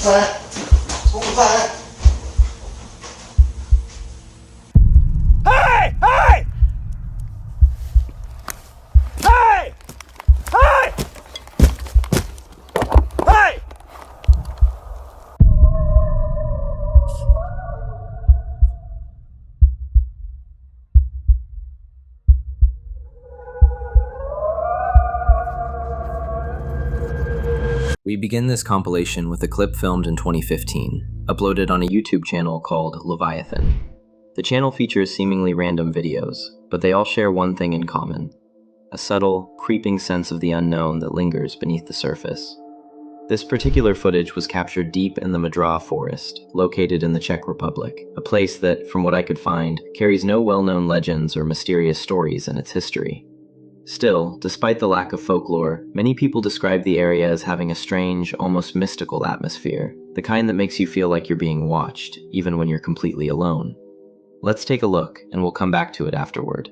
that? What was that? Hey! Hey! Hey! Hey! Hey! We begin this compilation with a clip filmed in 2015, uploaded on a YouTube channel called Leviathan. The channel features seemingly random videos, but they all share one thing in common: a subtle, creeping sense of the unknown that lingers beneath the surface. This particular footage was captured deep in the Madra forest, located in the Czech Republic, a place that, from what I could find, carries no well-known legends or mysterious stories in its history. Still, despite the lack of folklore, many people describe the area as having a strange, almost mystical atmosphere, the kind that makes you feel like you're being watched, even when you're completely alone. Let's take a look, and we'll come back to it afterward.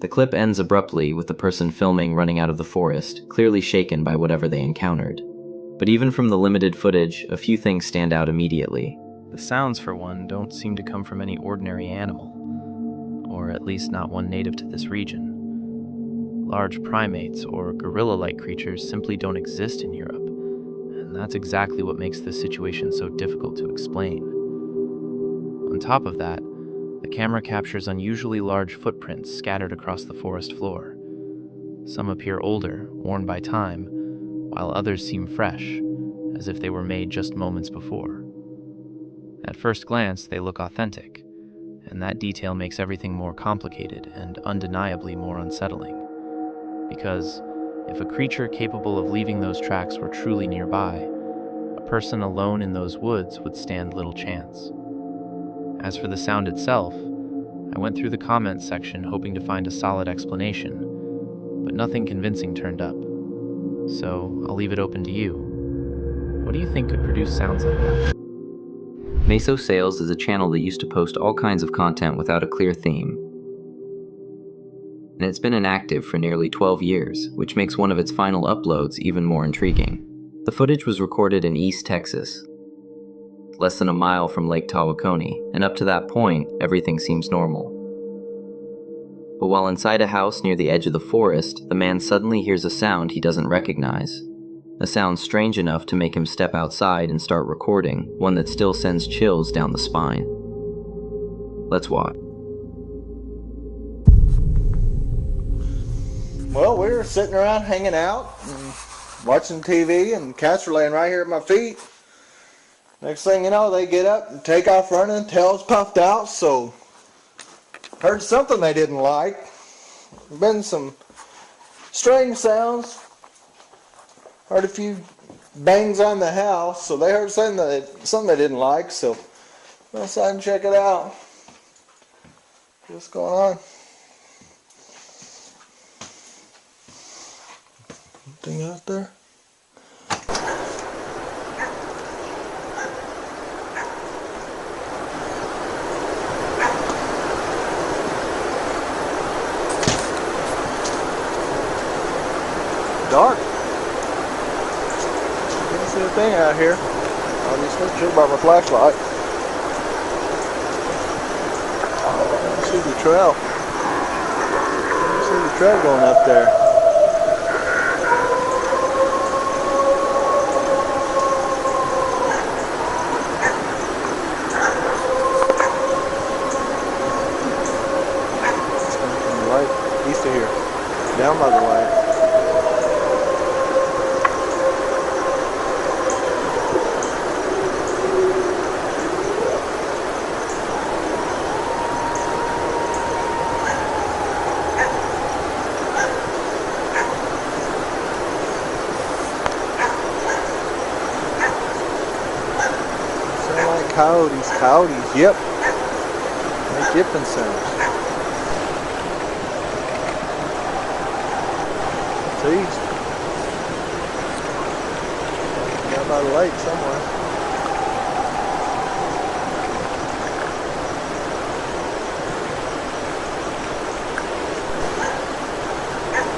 The clip ends abruptly with the person filming running out of the forest, clearly shaken by whatever they encountered. But even from the limited footage, a few things stand out immediately. The sounds, for one, don't seem to come from any ordinary animal, or at least not one native to this region. Large primates or gorilla-like creatures simply don't exist in Europe, and that's exactly what makes this situation so difficult to explain. On top of that, the camera captures unusually large footprints scattered across the forest floor. Some appear older, worn by time, while others seem fresh, as if they were made just moments before. At first glance, they look authentic, and that detail makes everything more complicated and undeniably more unsettling. Because if a creature capable of leaving those tracks were truly nearby, a person alone in those woods would stand little chance. As for the sound itself, I went through the comments section hoping to find a solid explanation, but nothing convincing turned up. So I'll leave it open to you. What do you think could produce sounds like that? Meso Sales is a channel that used to post all kinds of content without a clear theme. And it's been inactive for nearly 12 years, which makes one of its final uploads even more intriguing. The footage was recorded in East Texas, less than a mile from Lake Tawakoni, and up to that point, everything seems normal. But while inside a house near the edge of the forest, the man suddenly hears a sound he doesn't recognize. A sound strange enough to make him step outside and start recording, one that still sends chills down the spine. Let's watch. Well, we were sitting around hanging out and watching TV, and cats were laying right here at my feet. Next thing you know, they get up and take off running, tails puffed out, so heard something they didn't like. Been some strange sounds. Heard a few bangs on the house, so they heard something they didn't like, so went outside and check it out. What's going on? Anything out there? Dark. Can't see a thing out here. Obviously, should by my flashlight. See the trail. See the trail going up there. It's coming from the lake, east of here, down by the lake. Coyotes, yep. Make yipping sounds. See? Down by the lake somewhere.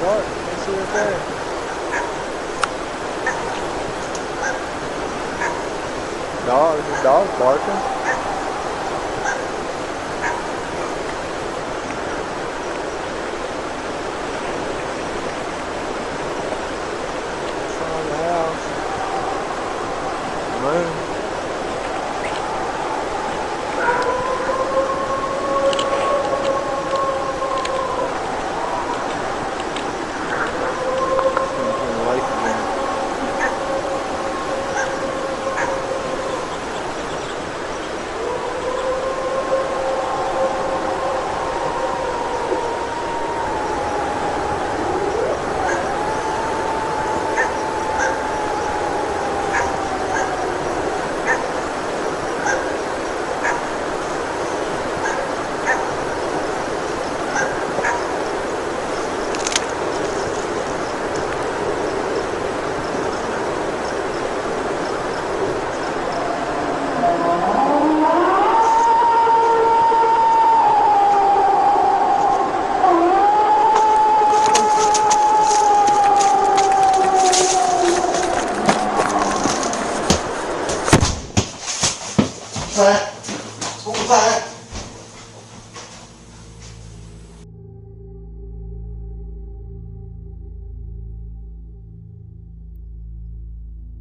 Dark, can't see it there. Dog barking.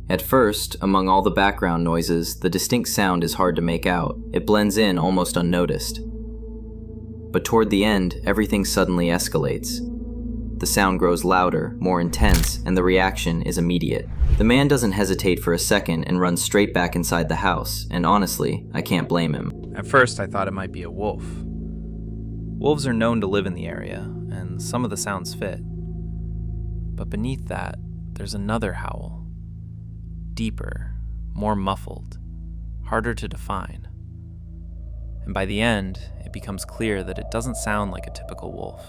At first, among all the background noises, the distinct sound is hard to make out. It blends in almost unnoticed. But toward the end, everything suddenly escalates. The sound grows louder, more intense, and the reaction is immediate. The man doesn't hesitate for a second and runs straight back inside the house, and honestly, I can't blame him. At first, I thought it might be a wolf. Wolves are known to live in the area, and some of the sounds fit. But beneath that, there's another howl. Deeper, more muffled, harder to define. And by the end, it becomes clear that it doesn't sound like a typical wolf.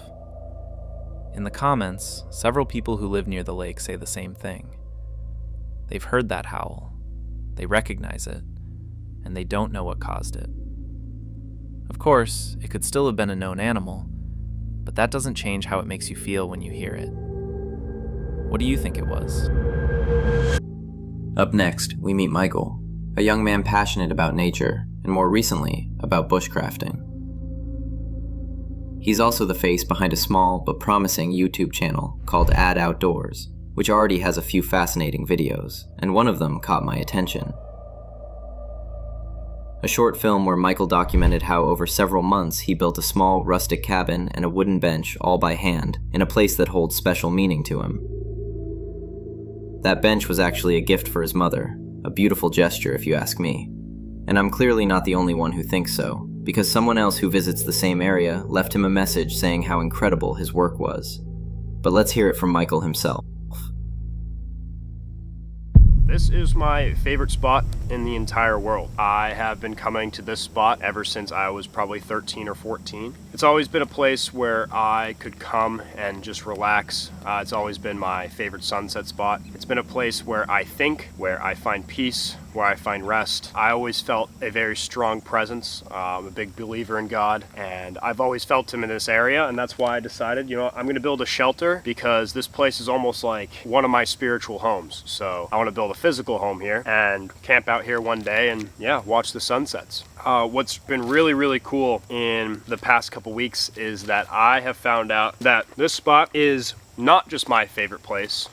In the comments, several people who live near the lake say the same thing. They've heard that howl, they recognize it, and they don't know what caused it. Of course, it could still have been a known animal, but that doesn't change how it makes you feel when you hear it. What do you think it was? Up next, we meet Michael, a young man passionate about nature, and more recently, about bushcrafting. He's also the face behind a small but promising YouTube channel called Ad Outdoors, which already has a few fascinating videos, and one of them caught my attention. A short film where Michael documented how over several months he built a small rustic cabin and a wooden bench all by hand in a place that holds special meaning to him. That bench was actually a gift for his mother, a beautiful gesture if you ask me. And I'm clearly not the only one who thinks so, because someone else who visits the same area left him a message saying how incredible his work was. But let's hear it from Michael himself. This is my favorite spot in the entire world. I have been coming to this spot ever since I was probably 13 or 14. It's always been a place where I could come and just relax. It's always been my favorite sunset spot. It's been a place where I think, where I find peace, where I find rest. I always felt a very strong presence. I'm a big believer in God, and I've always felt him in this area, and that's why I decided, I'm gonna build a shelter, because this place is almost like one of my spiritual homes. So I want to build a physical home here and camp out here one day and watch the sunsets. What's been really, really cool in the past couple weeks is that I have found out that this spot is not just my favorite place,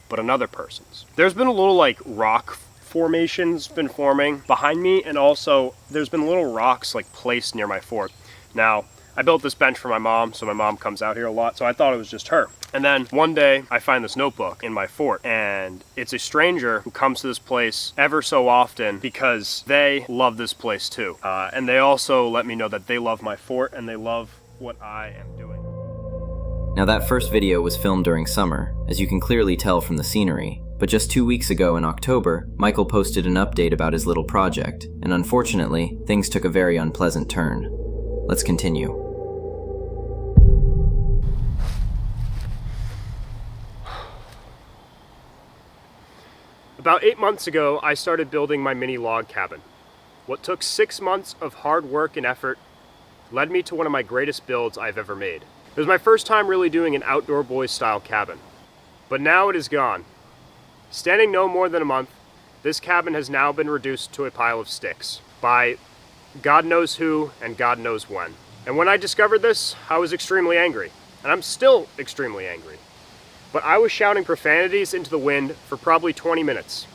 but another person's. There's been a little like rock formations been forming behind me, and also there's been little rocks like placed near my fort. Now, I built this bench for my mom, so my mom comes out here a lot, so I thought it was just her. And then one day I find this notebook in my fort, and it's a stranger who comes to this place ever so often because they love this place too. And they also let me know that they love my fort and they love what I am doing. Now that first video was filmed during summer, as you can clearly tell from the scenery, but just 2 weeks ago in October, Michael posted an update about his little project, and unfortunately, things took a very unpleasant turn. Let's continue. About 8 months ago, I started building my mini log cabin. What took 6 months of hard work and effort led me to one of my greatest builds I've ever made. It was my first time really doing an outdoor boys style cabin. But now it is gone. Standing no more than a month, this cabin has now been reduced to a pile of sticks by God knows who and God knows when. And when I discovered this, I was extremely angry. And I'm still extremely angry. But I was shouting profanities into the wind for probably 20 minutes.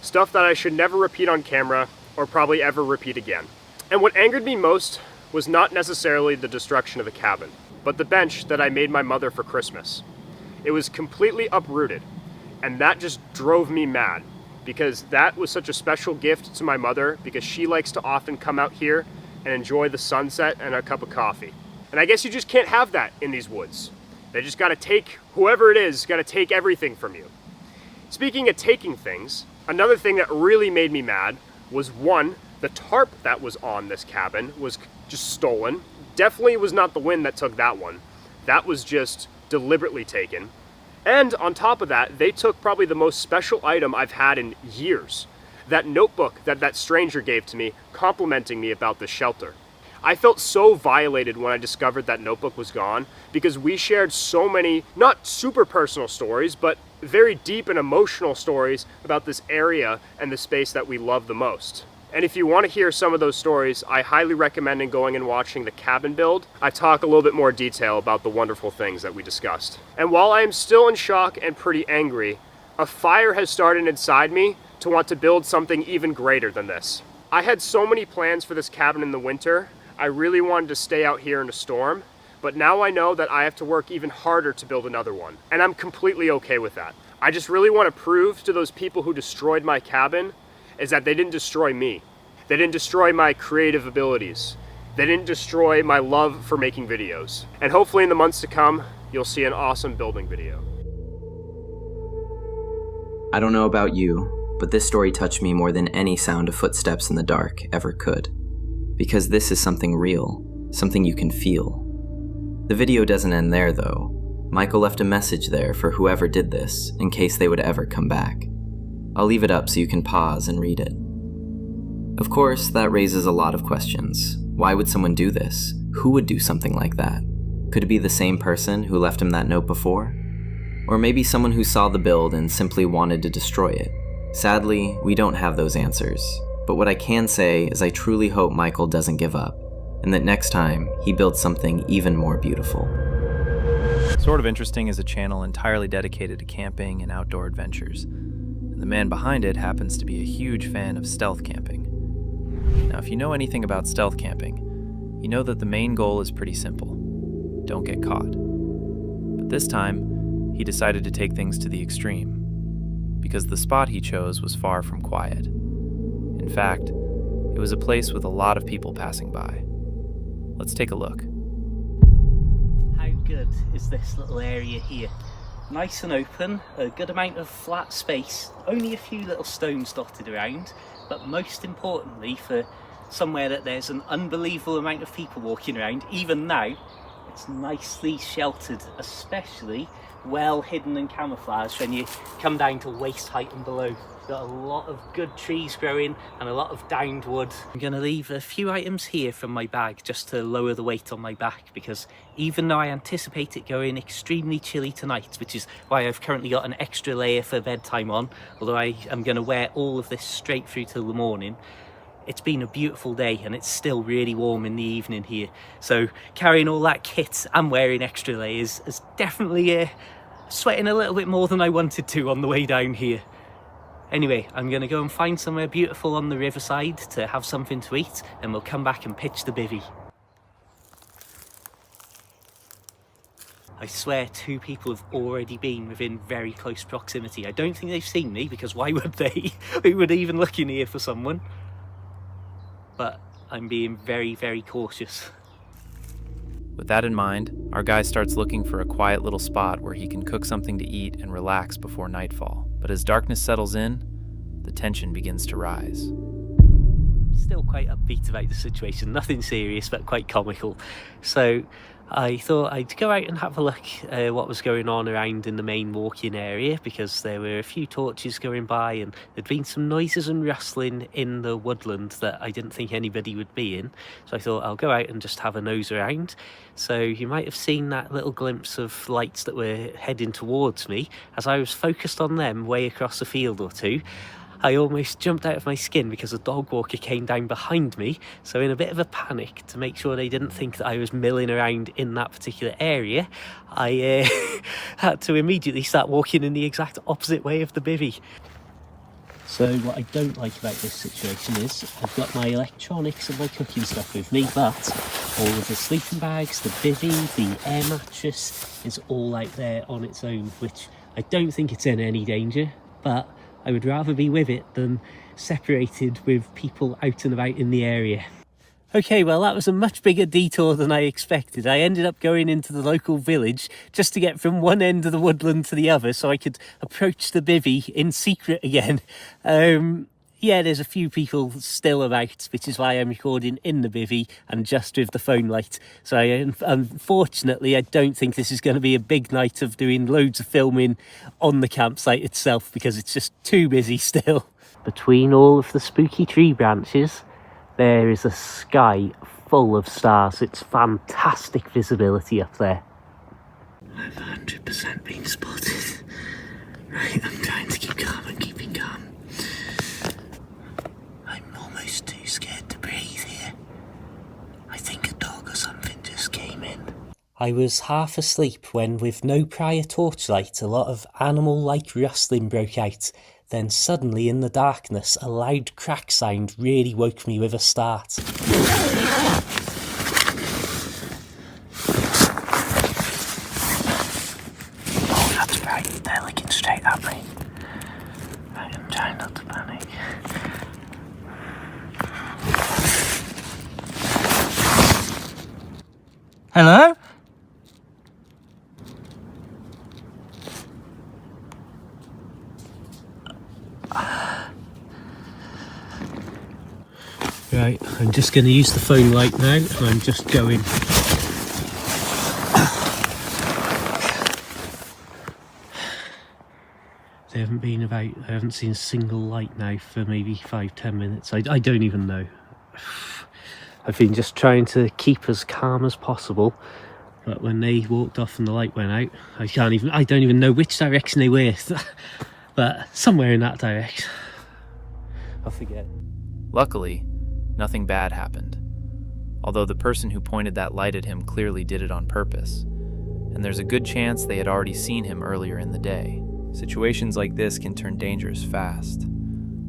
Stuff that I should never repeat on camera or probably ever repeat again. And what angered me most was not necessarily the destruction of the cabin, but the bench that I made my mother for Christmas. It was completely uprooted, and that just drove me mad, because that was such a special gift to my mother, because she likes to often come out here and enjoy the sunset and a cup of coffee. And I guess you just can't have that in these woods. They just gotta take, whoever it is, gotta take everything from you. Speaking of taking things, another thing that really made me mad was one, the tarp that was on this cabin was just stolen. Definitely was not the wind that took that one. That was just deliberately taken. And on top of that, they took probably the most special item I've had in years. That notebook that that stranger gave to me, complimenting me about this shelter. I felt so violated when I discovered that notebook was gone, because we shared so many, not super personal stories, but very deep and emotional stories about this area and the space that we love the most. And if you want to hear some of those stories, I highly recommend going and watching the cabin build. I talk a little bit more detail about the wonderful things that we discussed. And while I am still in shock and pretty angry, a fire has started inside me to want to build something even greater than this. I had so many plans for this cabin in the winter. I really wanted to stay out here in a storm, but now I know that I have to work even harder to build another one, and I'm completely okay with that. I just really want to prove to those people who destroyed my cabin is that they didn't destroy me. They didn't destroy my creative abilities. They didn't destroy my love for making videos. And hopefully in the months to come, you'll see an awesome building video. I don't know about you, but this story touched me more than any sound of footsteps in the dark ever could. Because this is something real, something you can feel. The video doesn't end there though. Michael left a message there for whoever did this, in case they would ever come back. I'll leave it up so you can pause and read it. Of course, that raises a lot of questions. Why would someone do this? Who would do something like that? Could it be the same person who left him that note before? Or maybe someone who saw the build and simply wanted to destroy it? Sadly, we don't have those answers. But what I can say is I truly hope Michael doesn't give up, and that next time he builds something even more beautiful. Sort of Interesting is a channel entirely dedicated to camping and outdoor adventures. And the man behind it happens to be a huge fan of stealth camping. Now, if you know anything about stealth camping, you know that the main goal is pretty simple. Don't get caught. But this time, he decided to take things to the extreme, because the spot he chose was far from quiet. In fact, it was a place with a lot of people passing by. Let's take a look. How good is this little area here? nice and open, a good amount of flat space, only a few little stones dotted around, but most importantly for somewhere that there's an unbelievable amount of people walking around, even now, it's nicely sheltered, especially well hidden and camouflaged when you come down to waist height and below. Got a lot of good trees growing and a lot of downed wood. I'm going to leave a few items here from my bag just to lower the weight on my back, because even though I anticipate it going extremely chilly tonight, which is why I've currently got an extra layer for bedtime on, although I am going to wear all of this straight through till the morning, it's been a beautiful day and it's still really warm in the evening here. So carrying all that kit and wearing extra layers is definitely sweating a little bit more than I wanted to on the way down here. Anyway, I'm going to go and find somewhere beautiful on the riverside to have something to eat, and we'll come back and pitch the bivvy. I swear 2 people have already been within very close proximity. I don't think they've seen me, because why would they? Who would even look in here for someone? But I'm being very, very cautious. With that in mind, our guy starts looking for a quiet little spot where he can cook something to eat and relax before nightfall. But as darkness settles in, the tension begins to rise. Still quite upbeat about the situation, nothing serious but quite comical. So I thought I'd go out and have a look at what was going on around in the main walking area, because there were a few torches going by and there'd been some noises and rustling in the woodland that I didn't think anybody would be in. So I thought I'll go out and just have a nose around. So you might have seen that little glimpse of lights that were heading towards me. As I was focused on them way across a field or two, I almost jumped out of my skin because a dog walker came down behind me. So in a bit of a panic to make sure they didn't think that I was milling around in that particular area, I had to immediately start walking in the exact opposite way of the bivvy. So what I don't like about this situation is I've got my electronics and my cooking stuff with me, but all of the sleeping bags, the bivvy, the air mattress is all out there on its own, which I don't think it's in any danger, but I would rather be with it than separated with people out and about in the area. Okay, well that was a much bigger detour than I expected. I ended up going into the local village just to get from one end of the woodland to the other so I could approach the bivvy in secret again. Yeah, there's a few people still about, which is why I'm recording in the bivvy and just with the phone light. So unfortunately, I don't think this is going to be a big night of doing loads of filming on the campsite itself, because it's just too busy still. Between all of the spooky tree branches, there is a sky full of stars. It's fantastic visibility up there. I've 100% been spotted. Right, I'm trying to keep calm and keeping calm. I'm almost too scared to breathe here. I think a dog or something just came in. I was half asleep when, with no prior torchlight, a lot of animal-like rustling broke out. Then suddenly in the darkness, a loud crack sound really woke me with a start. Oh, that's right, they're looking straight at me. I am trying not to panic. Hello? Right, I'm just going to use the phone light now, and I'm just going. They haven't been about, I haven't seen a single light now for maybe 5-10 minutes. I don't even know. I've been just trying to keep as calm as possible, but when they walked off and the light went out, I don't even know which direction they were, but somewhere in that direction. I forget. Luckily, nothing bad happened, although the person who pointed that light at him clearly did it on purpose, and there's a good chance they had already seen him earlier in the day. Situations like this can turn dangerous fast,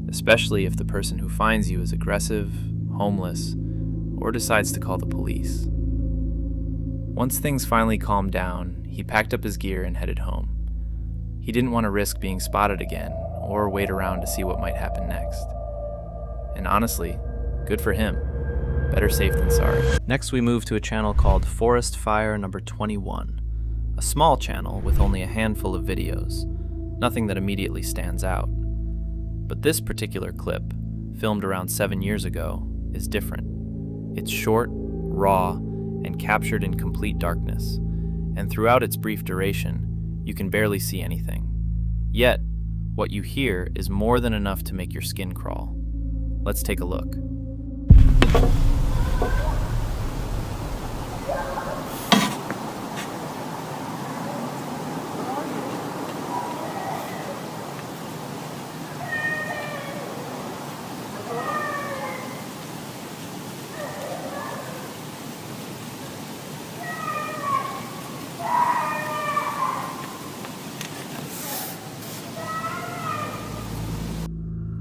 especially if the person who finds you is aggressive, homeless, or decides to call the police. Once things finally calmed down, he packed up his gear and headed home. He didn't want to risk being spotted again, or wait around to see what might happen next. And honestly, good for him. Better safe than sorry. Next we move to a channel called Forest Fire number 21, A small channel with only a handful of videos, nothing that immediately stands out. But this particular clip, filmed around 7 years ago, is different. It's short, raw, and captured in complete darkness, and throughout its brief duration, you can barely see anything. Yet, what you hear is more than enough to make your skin crawl. Let's take a look.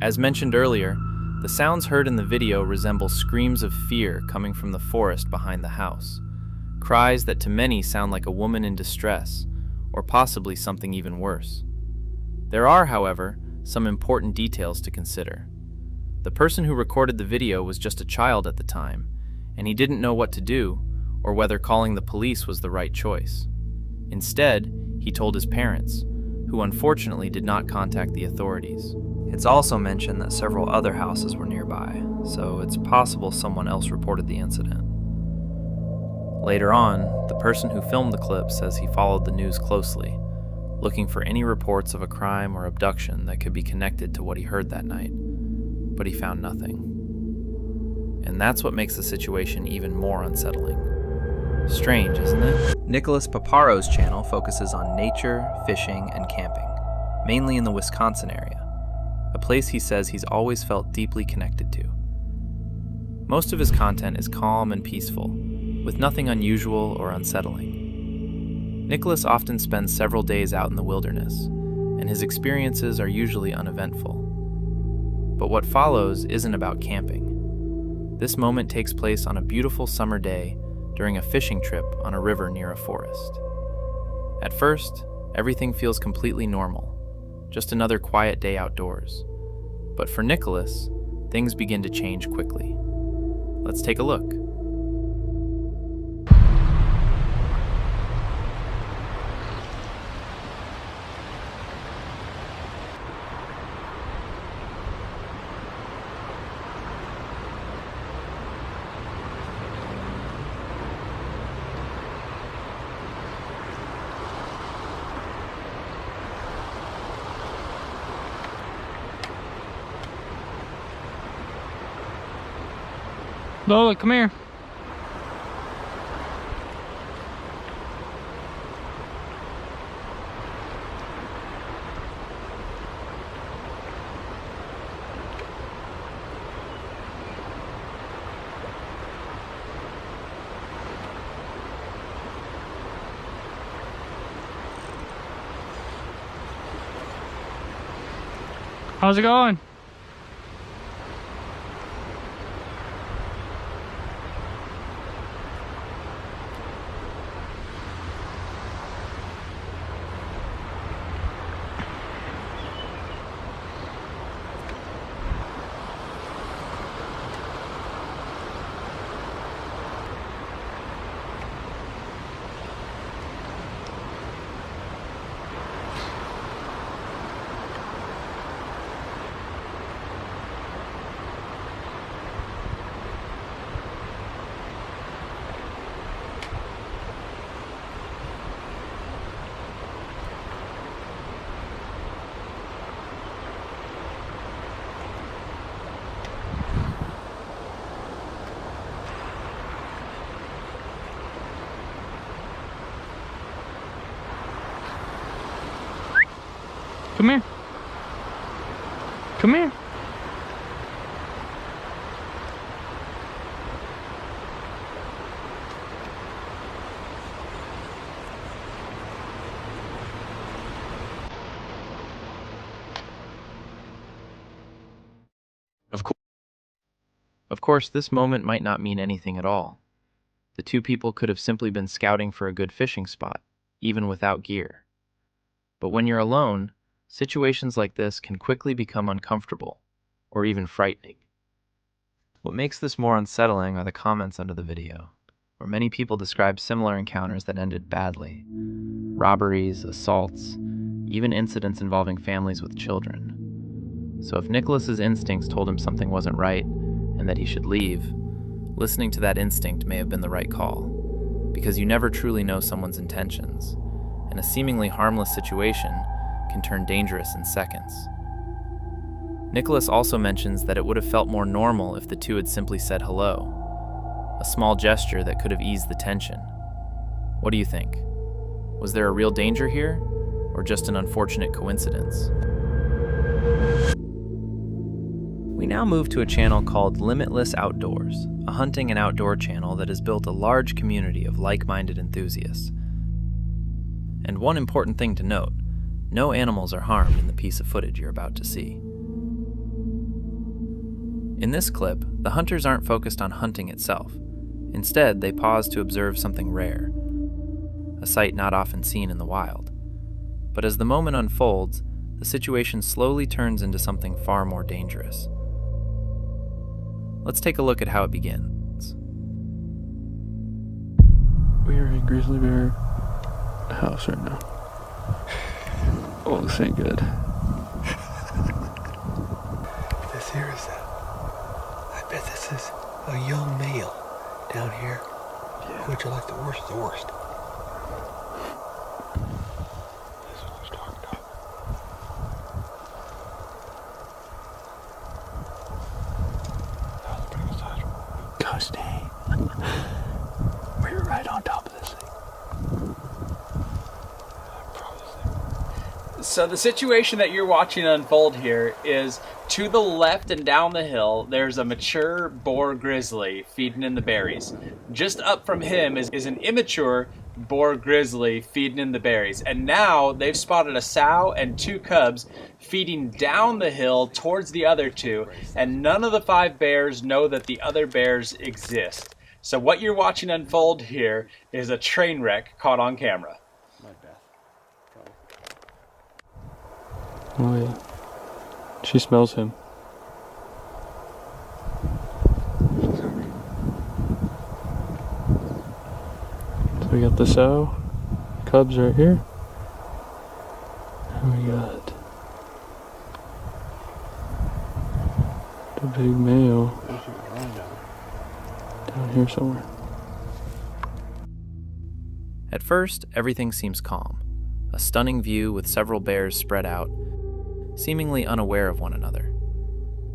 As mentioned earlier, the sounds heard in the video resemble screams of fear coming from the forest behind the house. Cries that to many sound like a woman in distress, or possibly something even worse. There are, however, some important details to consider. The person who recorded the video was just a child at the time, and he didn't know what to do, or whether calling the police was the right choice. Instead, he told his parents, who unfortunately did not contact the authorities. It's also mentioned that several other houses were nearby, so it's possible someone else reported the incident. Later on, the person who filmed the clip says he followed the news closely, looking for any reports of a crime or abduction that could be connected to what he heard that night, but he found nothing. And that's what makes the situation even more unsettling. Strange, isn't it? Nicholas Paparo's channel focuses on nature, fishing, and camping, mainly in the Wisconsin area, a place he says he's always felt deeply connected to. Most of his content is calm and peaceful, with nothing unusual or unsettling. Nicholas often spends several days out in the wilderness, and his experiences are usually uneventful. But what follows isn't about camping. This moment takes place on a beautiful summer day during a fishing trip on a river near a forest. At first, everything feels completely normal, just another quiet day outdoors. But for Nicholas, things begin to change quickly. Let's take a look. Lola, come here. How's it going? Come here. Come here. Of course, this moment might not mean anything at all. The two people could have simply been scouting for a good fishing spot, even without gear. But when you're alone, situations like this can quickly become uncomfortable, or even frightening. What makes this more unsettling are the comments under the video, where many people describe similar encounters that ended badly. robberies, assaults, even incidents involving families with children. So if Nicholas's instincts told him something wasn't right and that he should leave, listening to that instinct may have been the right call, because you never truly know someone's intentions, and a seemingly harmless situation can turn dangerous in seconds. Nicholas also mentions that it would have felt more normal if the two had simply said hello, a small gesture that could have eased the tension. What do you think? Was there a real danger here, or just an unfortunate coincidence? We now move to a channel called Limitless Outdoors, a hunting and outdoor channel that has built a large community of like-minded enthusiasts. And one important thing to note, no animals are harmed in the piece of footage you're about to see. In this clip, the hunters aren't focused on hunting itself. Instead, they pause to observe something rare, a sight not often seen in the wild. But as the moment unfolds, the situation slowly turns into something far more dangerous. Let's take a look at how it begins. We are in Grizzly Bear house right now. Oh, this ain't good. This here is I bet this is a young male down here. Yeah. Which are like the worst of the worst. That's what I was talking about. That was a pretty good size one. Gosh dang. We were right on top of this thing. So the situation that you're watching unfold here is to the left and down the hill, there's a mature boar grizzly feeding in the berries. Just up from him is an immature boar grizzly feeding in the berries. And now they've spotted a sow and 2 cubs feeding down the hill towards the other 2. And none of the 5 bears know that the other bears exist. So what you're watching unfold here is a train wreck caught on camera. Oh yeah. She smells him. So we got the sow, cubs right here. And we got the big male down here somewhere. At first, everything seems calm. A stunning view with several bears spread out, seemingly unaware of one another.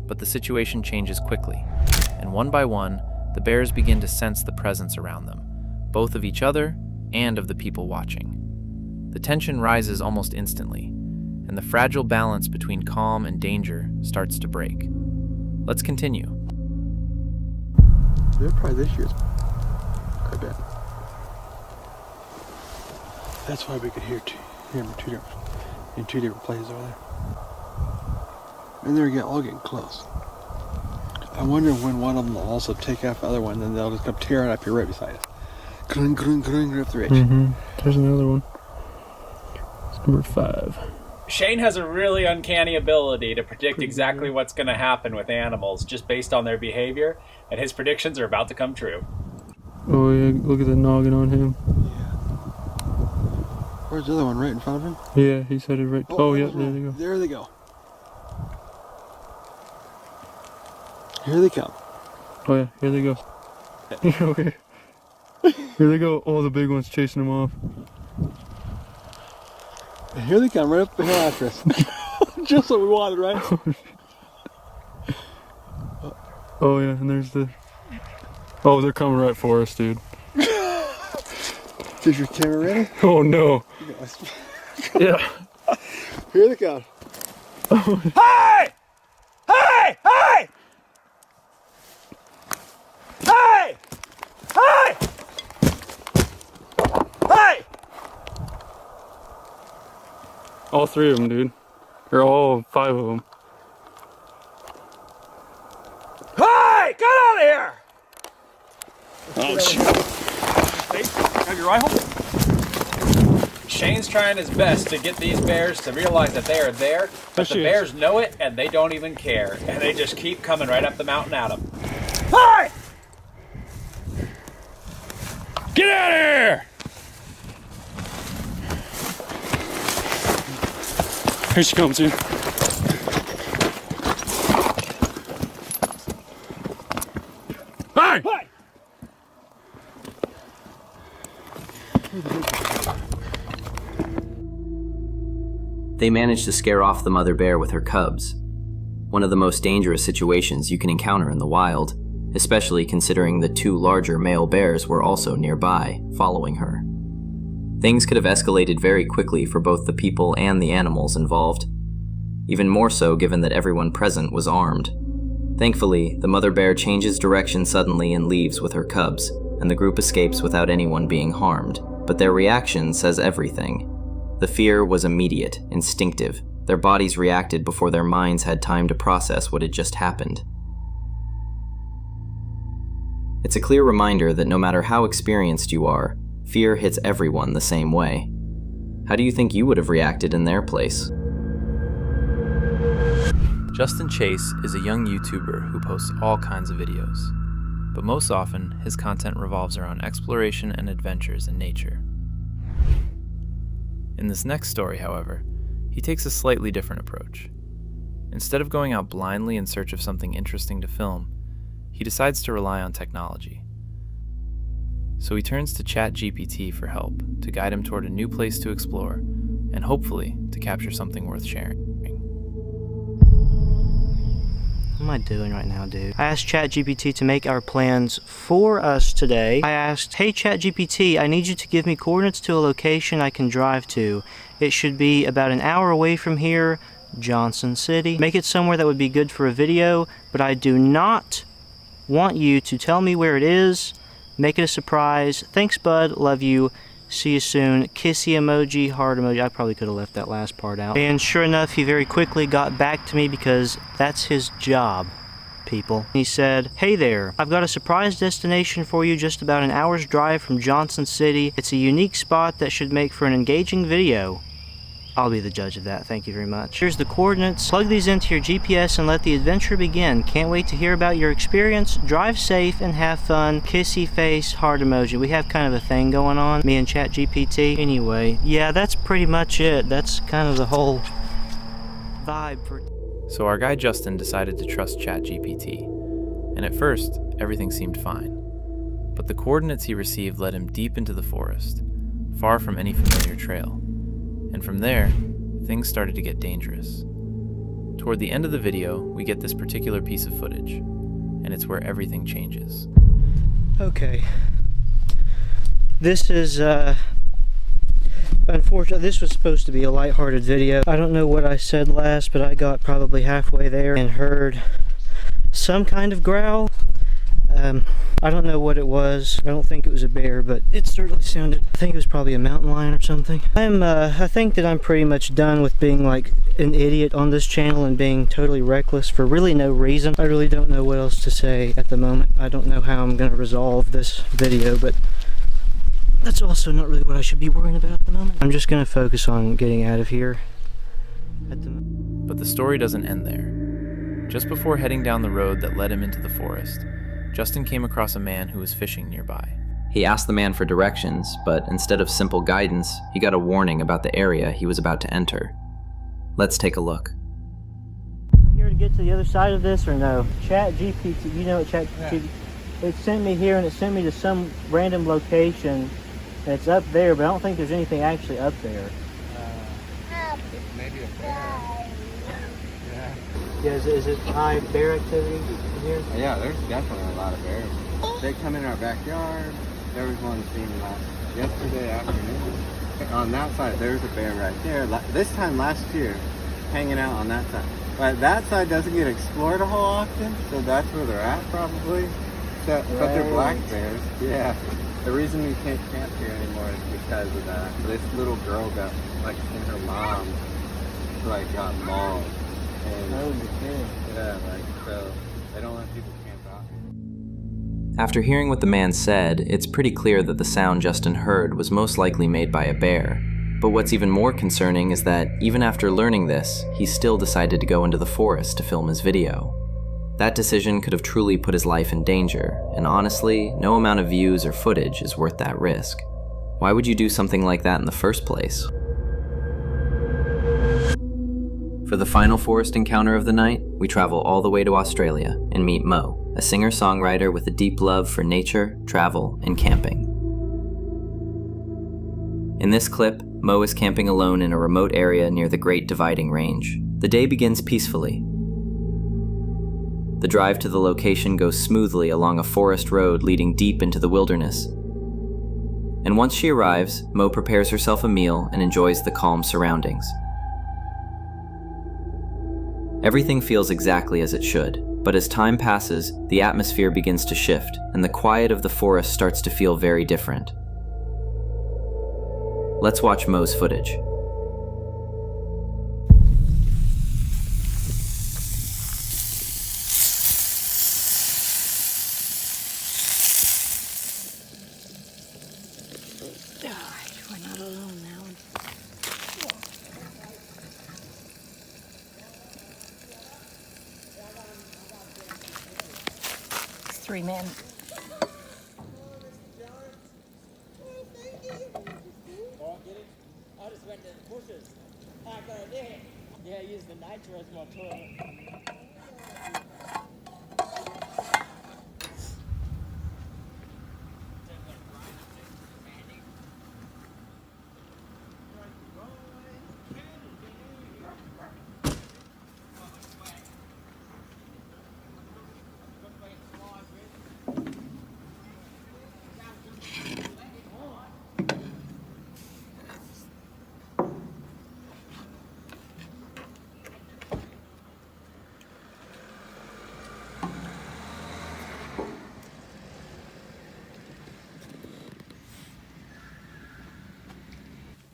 But the situation changes quickly, and one by one, the bears begin to sense the presence around them, both of each other and of the people watching. The tension rises almost instantly, and the fragile balance between calm and danger starts to break. Let's continue. They're probably this year's. I bet. That's why we could hear them in 2 different places over there. And they're all getting close. I wonder when one of them will also take off the other one, then they'll just come tearing up here right beside us. Grung, grung, grung, right up the ridge. There's another one. It's number 5. Shane has a really uncanny ability to predict exactly what's going to happen with animals just based on their behavior, and his predictions are about to come true. Oh yeah, look at the noggin on him. Yeah. Where's the other one? Right in front of him? Yeah, he's headed right. Oh yeah, there they go. There they go. Here they come. Oh yeah, here they go. Okay. Here they go. Oh, the big one's chasing them off. And here they come, right up the hill after us. Just what we wanted, right? Oh yeah, and there's the... Oh, they're coming right for us, dude. Is your camera ready? Oh no. Yeah. Here they come. Hey! Hey! Hey! Hey! Hey! Hey! All 3 of them, dude. Or all 5 of them. Hey! Get out of here! Oh, shit. Have your rifle? Shane's trying his best to get these bears to realize that they are there, but the bears know it and they don't even care, and they just keep coming right up the mountain at them. Hey! Get out of here! Here she comes, dude. Hey! Hey! They managed to scare off the mother bear with her cubs, one of the most dangerous situations you can encounter in the wild, especially considering the two larger male bears were also nearby, following her. Things could have escalated very quickly for both the people and the animals involved, even more so given that everyone present was armed. Thankfully, the mother bear changes direction suddenly and leaves with her cubs, and the group escapes without anyone being harmed, but their reaction says everything. The fear was immediate, instinctive. Their bodies reacted before their minds had time to process what had just happened. It's a clear reminder that no matter how experienced you are, fear hits everyone the same way. How do you think you would have reacted in their place? Justin Chase is a young YouTuber who posts all kinds of videos, but most often his content revolves around exploration and adventures in nature. In this next story, however, he takes a slightly different approach. Instead of going out blindly in search of something interesting to film, he decides to rely on technology. So he turns to ChatGPT for help to guide him toward a new place to explore, and hopefully to capture something worth sharing. What am I doing right now, dude? I asked ChatGPT to make our plans for us today. I asked, hey ChatGPT, I need you to give me coordinates to a location I can drive to. It should be about an hour away from here, Johnson City. Make it somewhere that would be good for a video, but I do not want you to tell me where it is. Make it a surprise. Thanks, bud. Love you. See you soon. Kissy emoji, heart emoji. I probably could have left that last part out. And sure enough, he very quickly got back to me because that's his job, people. He said, hey there, I've got a surprise destination for you just about an hour's drive from Johnson City. It's a unique spot that should make for an engaging video. I'll be the judge of that, thank you very much. Here's the coordinates. Plug these into your GPS and let the adventure begin. Can't wait to hear about your experience. Drive safe and have fun. Kissy face, heart emoji. We have kind of a thing going on, me and ChatGPT. Anyway, yeah, that's pretty much it. That's kind of the whole vibe for... So our guy Justin decided to trust ChatGPT, and at first, everything seemed fine. But the coordinates he received led him deep into the forest, far from any familiar trail. And from there, things started to get dangerous. Toward the end of the video, we get this particular piece of footage, and it's where everything changes. Okay. This is, unfortunately, this was supposed to be a lighthearted video. I don't know what I said last, but I got probably halfway there and heard some kind of growl. I don't know what it was. I don't think it was a bear, but it certainly sounded, I think it was probably a mountain lion or something. I think that I'm pretty much done with being like an idiot on this channel and being totally reckless for really no reason. I really don't know what else to say at the moment. I don't know how I'm going to resolve this video, but that's also not really what I should be worrying about at the moment. I'm just going to focus on getting out of here at the moment. But the story doesn't end there. Just before heading down the road that led him into the forest, Justin came across a man who was fishing nearby. He asked the man for directions, but instead of simple guidance, he got a warning about the area he was about to enter. Let's take a look. Am I here to get to the other side of this or no? ChatGPT, you know what ChatGPT, it sent me here and it sent me to some random location. And it's up there, but I don't think there's anything actually up there. Maybe a bear. Yeah, is it high bear activity in here? Yeah, there's definitely a lot of bears. They come in our backyard. There was one seen yesterday afternoon. On that side, there's a bear right there. This time last year, hanging out on that side. But that side doesn't get explored a whole often, so that's where they're at probably. So, right. But they're black bears. Yeah. The reason we can't camp here anymore is because of that. This little girl got, like, and her mom, like, got mauled. And, yeah, like, so they don't let people camp out here. After hearing what the man said, it's pretty clear that the sound Justin heard was most likely made by a bear. But what's even more concerning is that, even after learning this, he still decided to go into the forest to film his video. That decision could have truly put his life in danger, and honestly, no amount of views or footage is worth that risk. Why would you do something like that in the first place? For the final forest encounter of the night, we travel all the way to Australia and meet Mo, a singer-songwriter with a deep love for nature, travel, and camping. In this clip, Mo is camping alone in a remote area near the Great Dividing Range. The day begins peacefully. The drive to the location goes smoothly along a forest road leading deep into the wilderness. And once she arrives, Mo prepares herself a meal and enjoys the calm surroundings. Everything feels exactly as it should, but as time passes, the atmosphere begins to shift, and the quiet of the forest starts to feel very different. Let's watch Mo's footage. We're not alone now. It's 3 men. I just went to the bushes. I got it there. Yeah, use the nitro as my toilet.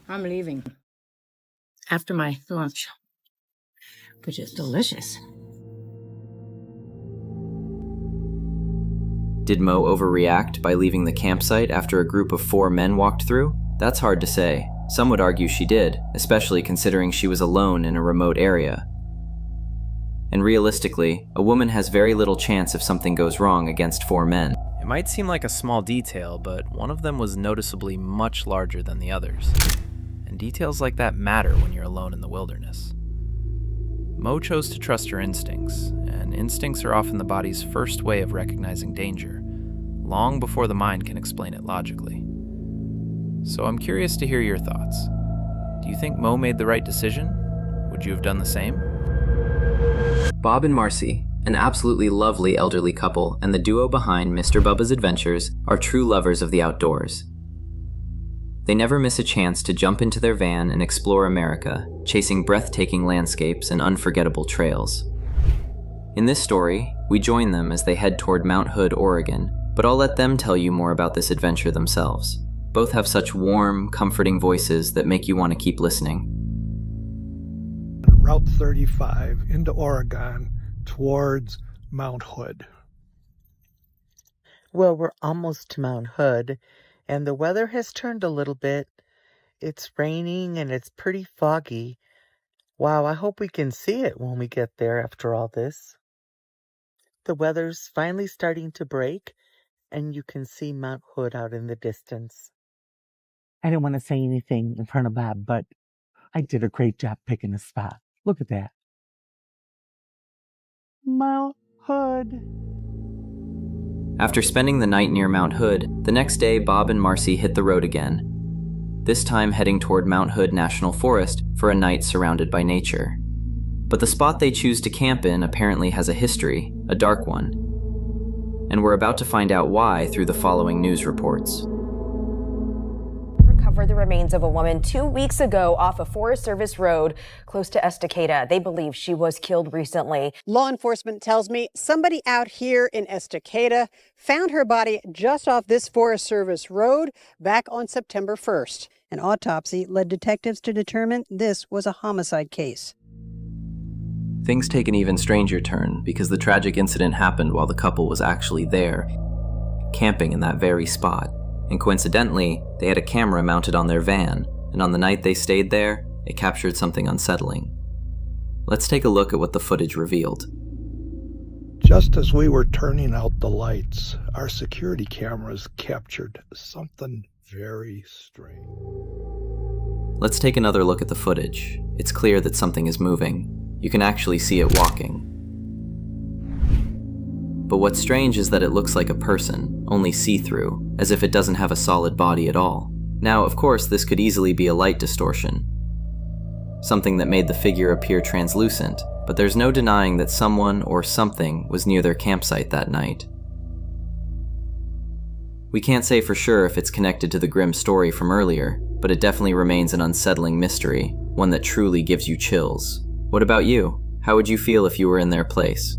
I'm leaving. After my lunch, which is delicious. Did Mo overreact by leaving the campsite after a group of 4 men walked through? That's hard to say. Some would argue she did, especially considering she was alone in a remote area. And realistically, a woman has very little chance if something goes wrong against 4 men. It might seem like a small detail, but one of them was noticeably much larger than the others. And details like that matter when you're alone in the wilderness. Mo chose to trust her instincts, and instincts are often the body's first way of recognizing danger, long before the mind can explain it logically. So I'm curious to hear your thoughts. Do you think Mo made the right decision? Would you have done the same? Bob and Marcy, an absolutely lovely elderly couple and the duo behind Mr. Bubba's Adventures, are true lovers of the outdoors. They never miss a chance to jump into their van and explore America, chasing breathtaking landscapes and unforgettable trails. In this story, we join them as they head toward Mount Hood, Oregon, but I'll let them tell you more about this adventure themselves. Both have such warm, comforting voices that make you want to keep listening. Route 35 into Oregon towards Mount Hood. Well, we're almost to Mount Hood, and the weather has turned a little bit. It's raining and it's pretty foggy. Wow, I hope we can see it when we get there after all this. The weather's finally starting to break, and you can see Mount Hood out in the distance. I didn't want to say anything in front of Bob, but I did a great job picking a spot. Look at that. Mount Hood. After spending the night near Mount Hood, the next day Bob and Marcy hit the road again, this time heading toward Mount Hood National Forest for a night surrounded by nature. But the spot they choose to camp in apparently has a history, a dark one. And we're about to find out why through the following news reports. Recovered the remains of a woman 2 weeks ago off a Forest Service road close to Estacada. They believe she was killed recently. Law enforcement tells me somebody out here in Estacada found her body just off this Forest Service road back on September 1st. An autopsy led detectives to determine this was a homicide case. Things take an even stranger turn because the tragic incident happened while the couple was actually there, camping in that very spot. And coincidentally, they had a camera mounted on their van, and on the night they stayed there, it captured something unsettling. Let's take a look at what the footage revealed. Just as we were turning out the lights, our security cameras captured something very strange. Let's take another look at the footage. It's clear that something is moving. You can actually see it walking. But what's strange is that it looks like a person, only see-through, as if it doesn't have a solid body at all. Now, of course, this could easily be a light distortion, something that made the figure appear translucent, but there's no denying that someone or something was near their campsite that night. We can't say for sure if it's connected to the grim story from earlier, but it definitely remains an unsettling mystery, one that truly gives you chills. What about you? How would you feel if you were in their place?